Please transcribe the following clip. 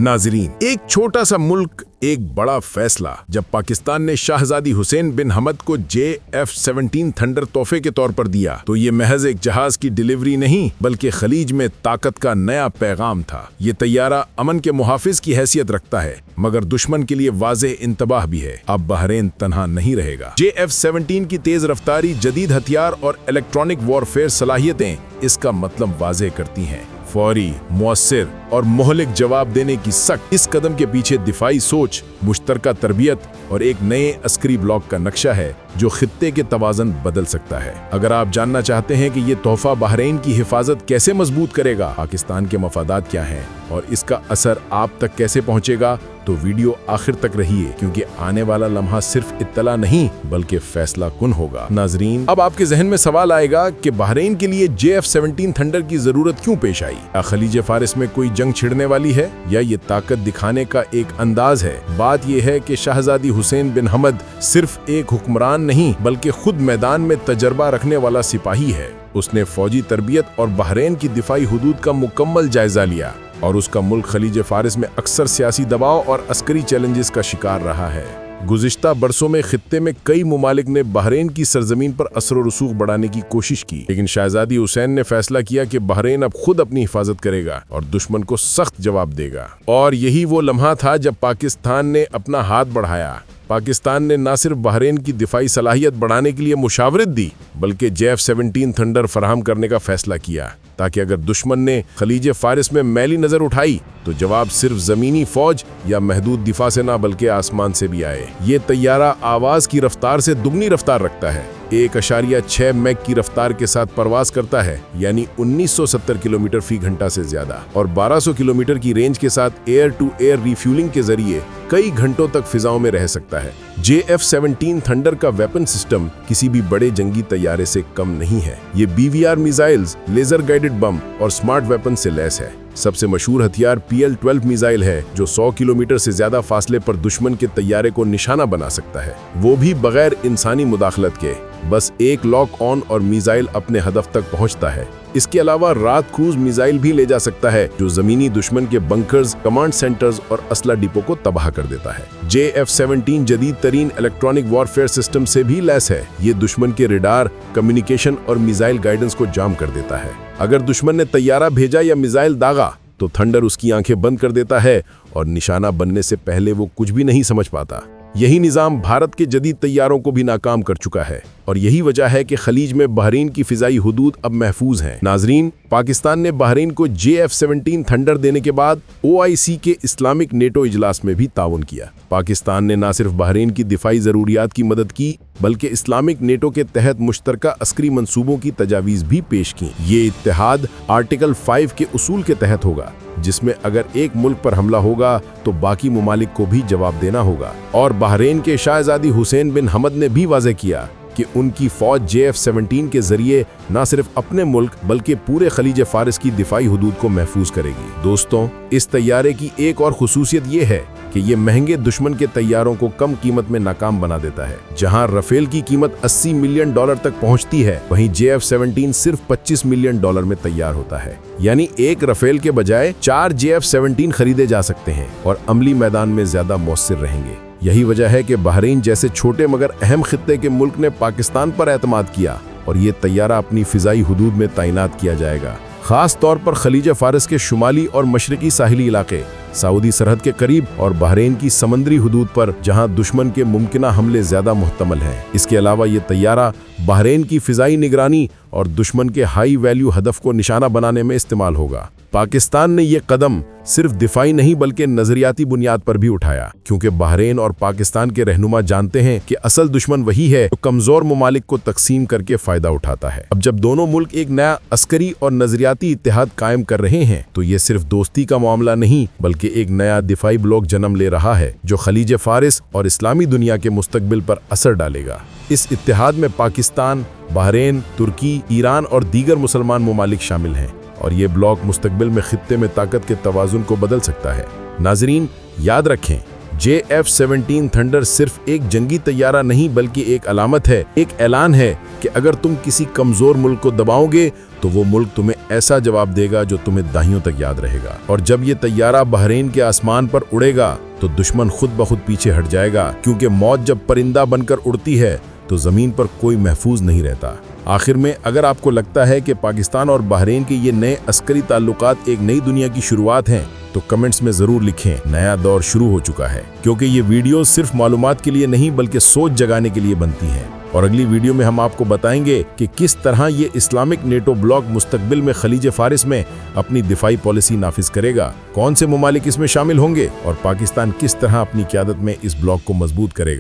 नाजरीन, एक छोटा सा मुल्क, एक बड़ा फैसला। जब पाकिस्तान ने शाहजादी हुसैन बिन हमद को JF-17 थंडर तोहफे के तौर पर दिया, तो ये महज एक जहाज की डिलीवरी नहीं बल्कि खलीज में ताकत का नया पैगाम था। ये तैयारा अमन के मुहाफिज की हैसियत रखता है, मगर दुश्मन के लिए वाज़ेह इंतबाह भी है। अब बहरीन तन्हा नहीं रहेगा। JF-17 की तेज रफ्तारी, जदीद हथियार और इलेक्ट्रॉनिक वॉरफेयर सलाहियतें इसका मतलब वाज़ेह करती हैं। फौरी, मुअस्सिर और मोहलिक जवाब देने की सख्त। इस कदम के पीछे दिफाई सोच, मुश्तरका तरबियत और एक नए अस्करी ब्लॉक का नक्शा है जो खित्ते के तवाज़न बदल सकता है। अगर आप जानना चाहते हैं कि ये तोहफा बहरीन की हिफाजत कैसे मजबूत करेगा, पाकिस्तान के मफादात क्या हैं और इसका असर आप तक कैसे पहुंचेगा, तो वीडियो आखिर तक रहिए, क्योंकि आने वाला लम्हा सिर्फ इत्तला नहीं बल्कि फैसला कुन होगा। नाजरीन, अब आपके जहन में सवाल आएगा कि बहरीन के लिए JF-17 थंडर की जरूरत क्यों पेश आई? क्या खलीज फारिस में कोई जंग छिड़ने वाली है या ये ताकत दिखाने का एक अंदाज है? बात यह है कि शाहजादी हुसैन बिन हमद सिर्फ एक हुक्मरान नहीं बल्कि खुद मैदान में तजर्बा रखने वाला सिपाही है। उसने फौजी तरबियत और बहरीन की दिफाई हुदूद का मुकम्मल जायजा लिया और उसका मुल्क खलीज फारिस में अक्सर सियासी दबाव और अस्करी चैलेंजेस का शिकार रहा है। गुज़िश्ता बरसों में खित्ते में कई मुमालिक ने बहरीन की सरजमीन पर असर और रसूख बढ़ाने की कोशिश की, लेकिन शाहजादी हुसैन ने फैसला किया कि बहरीन अब खुद अपनी हिफाजत करेगा और दुश्मन को सख्त जवाब देगा। और यही वो लम्हा था जब पाकिस्तान ने अपना हाथ बढ़ाया। पाकिस्तान ने न सिर्फ बहरीन की दिफाई सलाहियत बढ़ाने के लिए मुशावरत दी, बल्कि JF-17 थंडर फराहम करने का फैसला किया, ताकि अगर दुश्मन ने खलीज फारिस में मैली नजर उठाई तो जवाब सिर्फ जमीनी फौज या महदूद दिफा से ना बल्कि आसमान से भी आए। ये तैयारा आवाज की रफ्तार से दुगनी रफ्तार रखता है। 1.6 मैक की रफ्तार के साथ परवाज करता है, यानी 1970 किलोमीटर फी घंटा से ज्यादा, और 1200 किलोमीटर की रेंज के साथ एयर टू एयर रिफ्यूलिंग के जरिए कई घंटों तक फिजाओं में रह सकता है। JF-17 थंडर का वेपन सिस्टम किसी भी बड़े जंगी तैयारे से कम नहीं है। ये BVR missiles, laser guided bomb और स्मार्ट वेपन से लैस है। सबसे मशहूर हथियार PL-12 मिसाइल है, जो 100 किलोमीटर से ज्यादा फासले पर दुश्मन के तैयारे को निशाना बना सकता है, वो भी बगैर इंसानी मुदाखलत के। बस एक लॉक ऑन और मिसाइल अपने हदफ तक पहुंचता है। इसके अलावा रात क्रूज मिसाइल भी ले जा सकता है, जो जमीनी दुश्मन के बंकर्स, कमांड सेंटर्स और असला डिपो को तबाह कर देता है। JF-17 जदीद तरीन इलेक्ट्रॉनिक वॉरफेयर सिस्टम से भी लैस है। ये दुश्मन के रेडार, कम्युनिकेशन और मिसाइल गाइडेंस को जाम कर देता है। अगर दुश्मन ने तैयारा भेजा या मिसाइल दागा तो थंडर उसकी आंखें बंद कर देता है और निशाना बनने से पहले वो कुछ भी नहीं समझ पाता। यही निजाम भारत के जदीद तैयारों को भी नाकाम कर चुका है, और यही वजह है कि खलीज में बहरीन की फिजाई हुदूद अब महफूज हैं। नाजरीन, पाकिस्तान ने बहरीन को JF-17 थंडर देने के बाद OIC के इस्लामिक नेटो इजलास में भी ताउन किया। पाकिस्तान ने न सिर्फ बहरीन की दिफाई जरूरियात की मदद की, बल्कि इस्लामिक नेटो के तहत मुश्तरका अस्करी मंसूबों की तजावीज़ भी पेश की। ये इत्तेहाद आर्टिकल 5 के उसूल के तहत होगा, जिसमें अगर एक मुल्क पर हमला होगा तो बाकी मुमालिक को भी जवाब देना होगा। और बहरीन के शाहजादी हुसैन बिन हमद ने भी वाज़ेह किया कि उनकी फौज JF-17 के जरिए न सिर्फ अपने मुल्क बल्कि पूरे खलीज फारिस की दिफाई हुदूद को महफूज करेगी। दोस्तों, इस तैयारे की एक और खुसूसियत ये है कि ये महंगे दुश्मन के तैयारों को कम कीमत में नाकाम बना देता है। जहां राफेल की कीमत $80 मिलियन तक पहुंचती है, वहीं JF-17 सिर्फ $25 मिलियन में तैयार होता है। यानी एक राफेल के बजाय 4 JF-17 खरीदे जा सकते हैं और अमली मैदान में ज्यादा मौसर रहेंगे। यही वजह है कि बहरीन जैसे छोटे मगर अहम खित्ते के मुल्क ने पाकिस्तान पर एतमाद किया और ये तैयारा अपनी फिजाई हुदूद में तैनात किया जाएगा। खास तौर पर खलीज फारिस के शुमाली और मशरकी साहिली इलाके, सऊदी सरहद के करीब और बहरीन की समंदरी हुदूद पर, जहां दुश्मन के मुमकिना हमले ज्यादा मुहतमल हैं। इसके अलावा ये तैयारा बहरीन की फिजाई निगरानी और दुश्मन के हाई वैल्यू हदफ को निशाना बनाने में इस्तेमाल होगा। पाकिस्तान ने ये कदम सिर्फ दिफाई नहीं बल्कि नजरियाती बुनियाद पर भी उठाया, क्योंकि बहरीन और पाकिस्तान के रहनुमा जानते हैं कि असल दुश्मन वही है जो कमजोर मुमालिक को तकसीम करके फायदा उठाता है। अब जब दोनों मुल्क एक नया अस्करी और नजरियाती इत्तेहाद कायम कर रहे हैं, तो ये सिर्फ दोस्ती का मामला नहीं बल्कि एक नया दिफाई ब्लॉक जन्म ले रहा है, जो खलीज फारिस और इस्लामी दुनिया के मुस्तकबिल पर असर डालेगा। इस इत्तेहाद में पाकिस्तान, बहरीन, तुर्की, ईरान और दीगर मुसलमान मुमालिक शामिल हैं, और ये ब्लॉक मुस्तकबिल में खित्ते में ताकत के तवाज़ुन को बदल सकता है। नाजरीन, याद रखें, JF-17 थंडर सिर्फ एक जंगी तैयारा नहीं बल्कि एक अलामत है, एक ऐलान है कि अगर तुम किसी कमजोर मुल्क को दबाओगे तो वो मुल्क तुम्हें ऐसा जवाब देगा जो तुम्हें दहाइयों तक याद रहेगा। और जब ये तैयारा बहरीन के आसमान पर उड़ेगा तो दुश्मन खुद ब खुद पीछे हट जाएगा, क्योंकि मौत जब परिंदा बनकर उड़ती है तो जमीन पर कोई महफूज नहीं रहता। आखिर में, अगर आपको लगता है कि पाकिस्तान और बहरीन के ये नए अस्करी ताल्लुकात एक नई दुनिया की शुरुआत हैं, तो कमेंट्स में जरूर लिखें नया दौर शुरू हो चुका है, क्योंकि ये वीडियो सिर्फ मालूमात के लिए नहीं बल्कि सोच जगाने के लिए बनती हैं। और अगली वीडियो में हम आपको बताएंगे कि किस तरह ये इस्लामिक नेटो ब्लॉक मुस्तकबिल में खलीज फारिस में अपनी दिफाई पॉलिसी नाफिज करेगा, कौन से ममालिक इसमें शामिल होंगे और पाकिस्तान किस तरह अपनी क़यादत में इस ब्लॉक को मजबूत करेगा।